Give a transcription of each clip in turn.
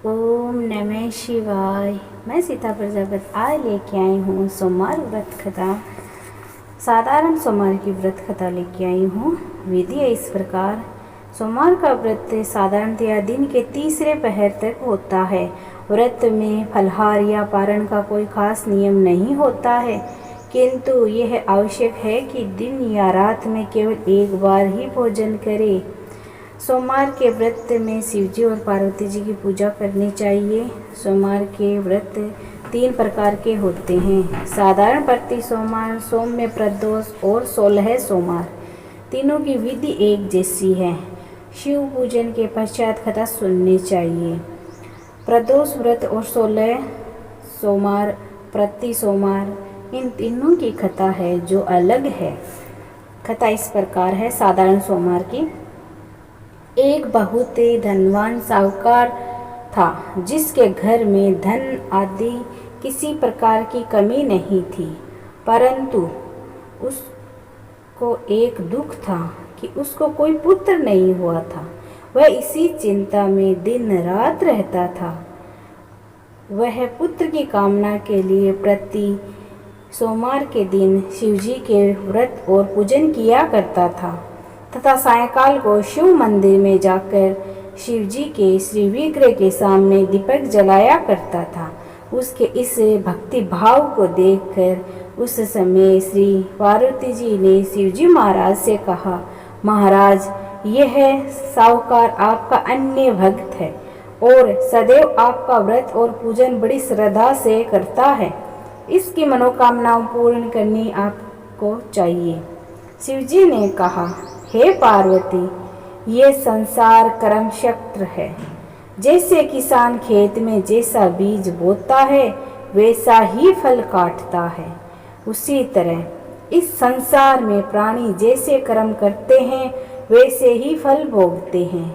ओम नमः शिवाय। मैं सीता प्रजापति आज लेके आई हूँ सोमवार व्रत कथा। साधारण सोमवार की व्रत कथा लेके आई हूँ। विधि है इस प्रकार। सोमवार का व्रत साधारणतया दिन के तीसरे पहर तक होता है। व्रत में फलाहार या पारण का कोई खास नियम नहीं होता है, किंतु यह आवश्यक है कि दिन या रात में केवल एक बार ही भोजन करें। सोमवार के व्रत में शिवजी और पार्वती जी की पूजा करनी चाहिए। सोमवार के व्रत 3 प्रकार के होते हैं। साधारण प्रति सोमवार, सौम्य प्रदोष और 16 सोमवार। तीनों की विधि एक जैसी है। शिव पूजन के पश्चात कथा सुननी चाहिए। प्रदोष व्रत और 16 सोमवार प्रति सोमवार, इन तीनों की कथा है जो अलग है। कथा इस प्रकार है साधारण सोमवार की। एक बहुत ही धनवान साहूकार था, जिसके घर में धन आदि किसी प्रकार की कमी नहीं थी, परंतु उसको एक दुख था कि उसको कोई पुत्र नहीं हुआ था। वह इसी चिंता में दिन रात रहता था। वह पुत्र की कामना के लिए प्रति सोमवार के दिन शिवजी के व्रत और पूजन किया करता था तथा सायंकाल को शिव मंदिर में जाकर शिवजी के श्री विग्रह के सामने दीपक जलाया करता था। उसके इस भक्ति भाव को देखकर उस समय श्री पार्वती जी ने शिवजी महाराज से कहा, महाराज, यह साहूकार आपका अन्य भक्त है और सदैव आपका व्रत और पूजन बड़ी श्रद्धा से करता है। इसकी मनोकामनाओं पूर्ण करनी आपको चाहिए। शिवजी ने कहा, हे पार्वती, ये संसार कर्म क्षेत्र है। जैसे किसान खेत में जैसा बीज बोता है वैसा ही फल काटता है, उसी तरह इस संसार में प्राणी जैसे कर्म करते हैं वैसे ही फल भोगते हैं।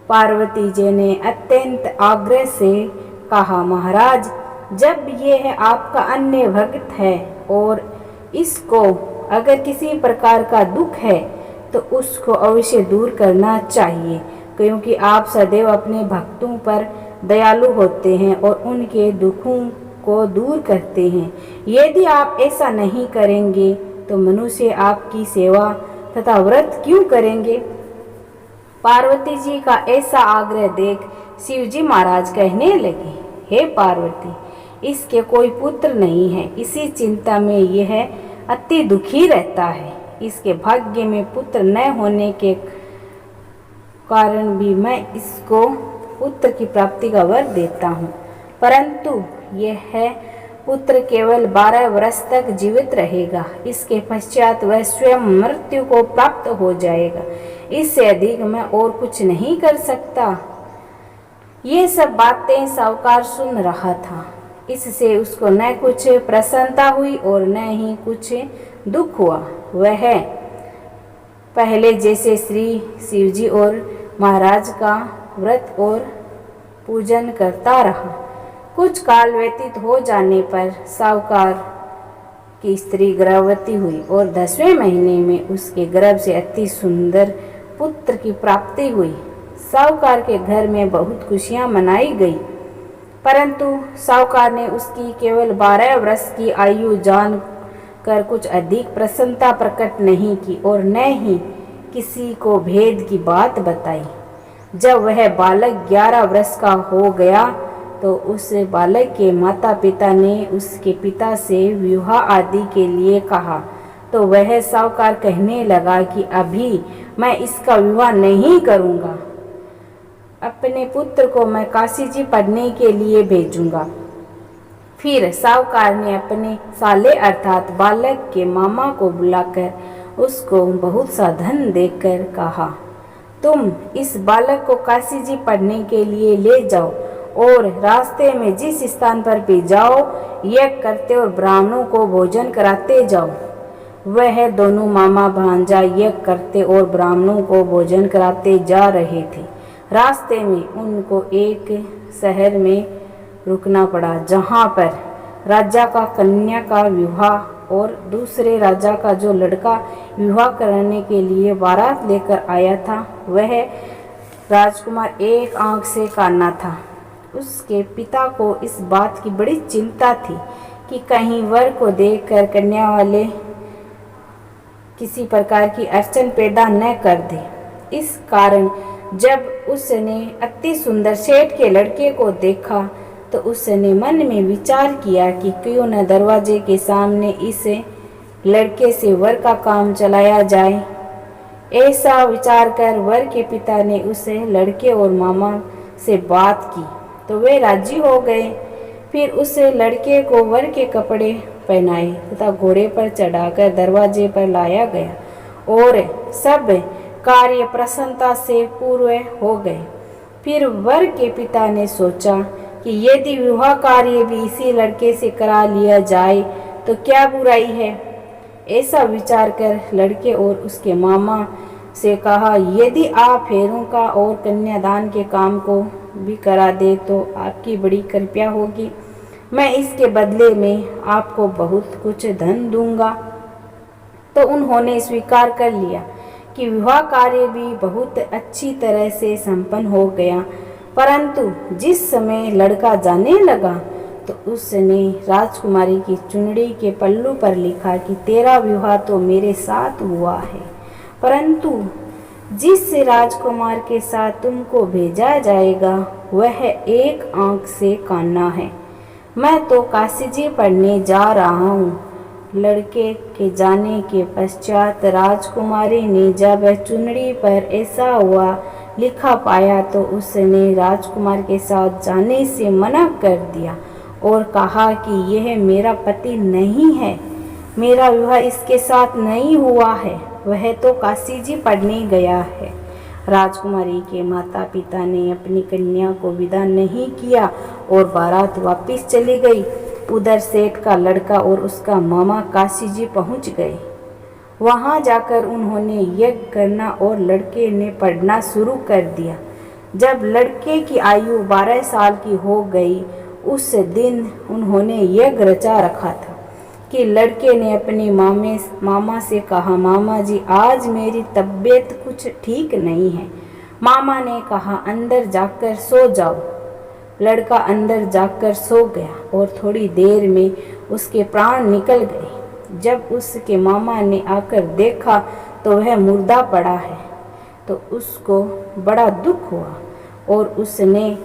पार्वती जी ने अत्यंत आग्रह से कहा, महाराज, जब यह आपका अन्य भक्त है और इसको अगर किसी प्रकार का दुख है तो उसको अवश्य दूर करना चाहिए, क्योंकि आप सदैव अपने भक्तों पर दयालु होते हैं और उनके दुखों को दूर करते हैं। यदि आप ऐसा नहीं करेंगे तो मनुष्य आपकी सेवा तथा व्रत क्यों करेंगे। पार्वती जी का ऐसा आग्रह देख शिवजी महाराज कहने लगे, हे पार्वती, इसके कोई पुत्र नहीं है। इसी चिंता में यह अति दुखी रहता है। इसके भाग्य में पुत्र न होने के कारण भी मैं इसको पुत्र की प्राप्ति का वर देता हूँ, परंतु यह पुत्र केवल 12 वर्ष तक जीवित रहेगा। इसके पश्चात वह स्वयं मृत्यु को प्राप्त हो जाएगा। इससे अधिक मैं और कुछ नहीं कर सकता। ये सब बातें साहूकार सुन रहा था। इससे उसको न कुछ प्रसन्नता हुई और न ही कुछ दुख हुआ। वह पहले जैसे श्री शिवजी और महाराज का व्रत और पूजन करता रहा। कुछ काल व्यतीत हो जाने पर साहूकार की स्त्री गर्भवती हुई और 10वें महीने में उसके गर्भ से अति सुंदर पुत्र की प्राप्ति हुई। साहूकार के घर में बहुत खुशियां मनाई गई, परंतु साहूकार ने उसकी केवल 12 वर्ष की आयु जान कर कुछ अधिक प्रसन्नता प्रकट नहीं की और न ही किसी को भेद की बात बताई। जब वह बालक 11 वर्ष का हो गया तो उस बालक के माता पिता ने उसके पिता से विवाह आदि के लिए कहा, तो वह साहूकार कहने लगा कि अभी मैं इसका विवाह नहीं करूँगा। अपने पुत्र को मैं काशी जी पढ़ने के लिए भेजूंगा। फिर साहूकार ने अपने साले अर्थात बालक के मामा को बुलाकर उसको बहुत सा धन देकर कहा, तुम इस बालक को काशी जी पढ़ने के लिए ले जाओ और रास्ते में जिस स्थान पर भी जाओ यज्ञ करते और ब्राह्मणों को भोजन कराते जाओ। वह दोनों मामा भांजा यज्ञ करते और ब्राह्मणों को भोजन कराते जा रहे थे। रास्ते में उनको एक शहर में रुकना पड़ा, जहाँ पर राजा का कन्या का विवाह और दूसरे राजा का जो लड़का विवाह करने के लिए बारात लेकर आया था वह राजकुमार एक आंख से काना था। उसके पिता को इस बात की बड़ी चिंता थी कि कहीं वर को देखकर कन्या वाले किसी प्रकार की अड़चन पैदा न कर दे। इस कारण जब उसने अति सुंदर सेठ के लड़के को देखा तो उसने मन में विचार किया कि क्यों न दरवाजे के सामने इस लड़के से वर का काम चलाया जाए। ऐसा विचार कर वर के पिता ने उसे लड़के और मामा से बात की तो वे राजी हो गए। फिर उस लड़के को वर के कपड़े पहनाए तथा घोड़े पर चढ़ाकर दरवाजे पर लाया गया और सब कार्य प्रसन्नता से पूरे हो गए। फिर वर के पिता ने सोचा कि यदि विवाह कार्य भी इसी लड़के से करा लिया जाए तो क्या बुराई है। ऐसा विचार कर लड़के और उसके मामा से कहा, यदि आप फेरों का और कन्यादान के काम को भी करा दे तो आपकी बड़ी कृपा होगी। मैं इसके बदले में आपको बहुत कुछ धन दूंगा। तो उन्होंने स्वीकार कर लिया कि विवाह कार्य भी बहुत अच्छी तरह से संपन्न हो गया। परंतु जिस समय लड़का जाने लगा तो उसने राजकुमारी की चुनरी के पल्लू पर लिखा कि तेरा विवाह तो मेरे साथ हुआ है, परंतु जिस राजकुमार के साथ तुमको भेजा जाएगा वह एक आंख से काना है। मैं तो काशी जी पढ़ने जा रहा हूँ। लड़के के जाने के पश्चात राजकुमारी ने जब चुनरी पर ऐसा हुआ लिखा पाया तो उसने राजकुमार के साथ जाने से मना कर दिया और कहा कि यह मेरा पति नहीं है, मेरा विवाह इसके साथ नहीं हुआ है, वह तो काशी जी पढ़ने गया है। राजकुमारी के माता पिता ने अपनी कन्या को विदा नहीं किया और बारात वापस चली गई। उधर सेठ का लड़का और उसका मामा काशी जी पहुँच गए। वहाँ जाकर उन्होंने यज्ञ करना और लड़के ने पढ़ना शुरू कर दिया। जब लड़के की आयु 12 साल की हो गई उस दिन उन्होंने यज्ञ रचा रखा था कि लड़के ने अपने मामा से कहा, मामा जी आज मेरी तबीयत कुछ ठीक नहीं है। मामा ने कहा, अंदर जाकर सो जाओ। लड़का अंदर जाकर सो गया और थोड़ी देर में उसके प्राण निकल गए। जब उसके मामा ने आकर देखा तो वह मुर्दा पड़ा है तो उसको बड़ा दुख हुआ और उसने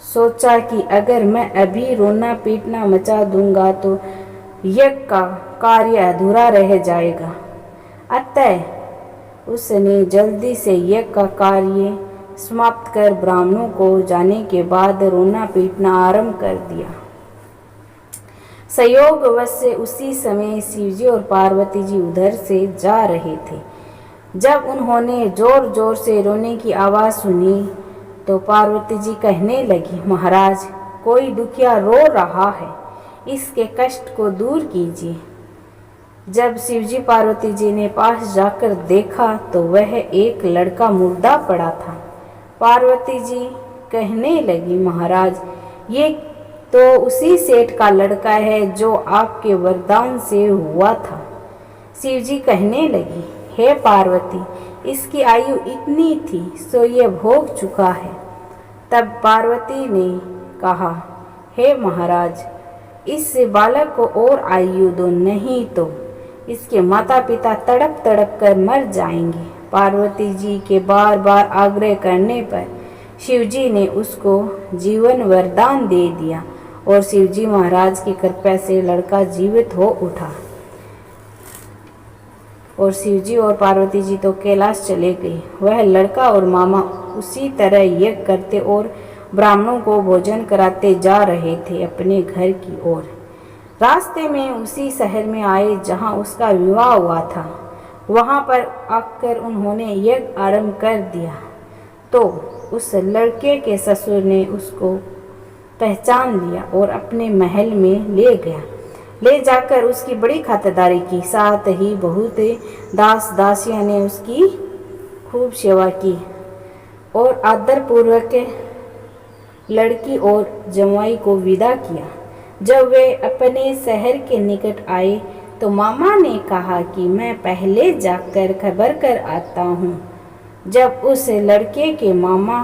सोचा कि अगर मैं अभी रोना पीटना मचा दूंगा तो यज्ञ का कार्य अधूरा रह जाएगा। अतः उसने जल्दी से यज्ञ का कार्य समाप्त कर ब्राह्मणों को जाने के बाद रोना पीटना आरंभ कर दिया। संयोगवश से उसी समय शिवजी और पार्वती जी उधर से जा रहे थे। जब उन्होंने जोर जोर से रोने की आवाज़ सुनी तो पार्वती जी कहने लगी, महाराज कोई दुखिया रो रहा है, इसके कष्ट को दूर कीजिए। जब शिवजी पार्वती जी ने पास जाकर देखा तो वह एक लड़का मुर्दा पड़ा था। पार्वती जी कहने लगी, महाराज ये तो उसी सेठ का लड़का है जो आपके वरदान से हुआ था। शिवजी कहने लगी, हे पार्वती इसकी आयु इतनी थी सो ये भोग चुका है। तब पार्वती ने कहा, हे महाराज इस बालक को और आयु दो, नहीं तो इसके माता पिता तड़प तड़प कर मर जाएंगे। पार्वती जी के बार बार आग्रह करने पर शिवजी ने उसको जीवन वरदान दे दिया और शिवजी महाराज की कृपा से लड़का जीवित हो उठा और शिवजी और पार्वती जी तो कैलाश चले गए। वह लड़का और मामा उसी तरह यज्ञ करते और ब्राह्मणों को भोजन कराते जा रहे थे अपने घर की ओर। रास्ते में उसी शहर में आए जहां उसका विवाह हुआ था। वहां पर आकर उन्होंने यज्ञ आरंभ कर दिया तो उस लड़के के ससुर ने उसको पहचान लिया और अपने महल में ले गया। ले जाकर उसकी बड़ी खातिरदारी की, साथ ही बहुत दास दासियां ने उसकी खूब सेवा की और आदरपूर्वक लड़की और जमाई को विदा किया। जब वे अपने शहर के निकट आए तो मामा ने कहा कि मैं पहले जाकर खबर कर आता हूँ। जब उस लड़के के मामा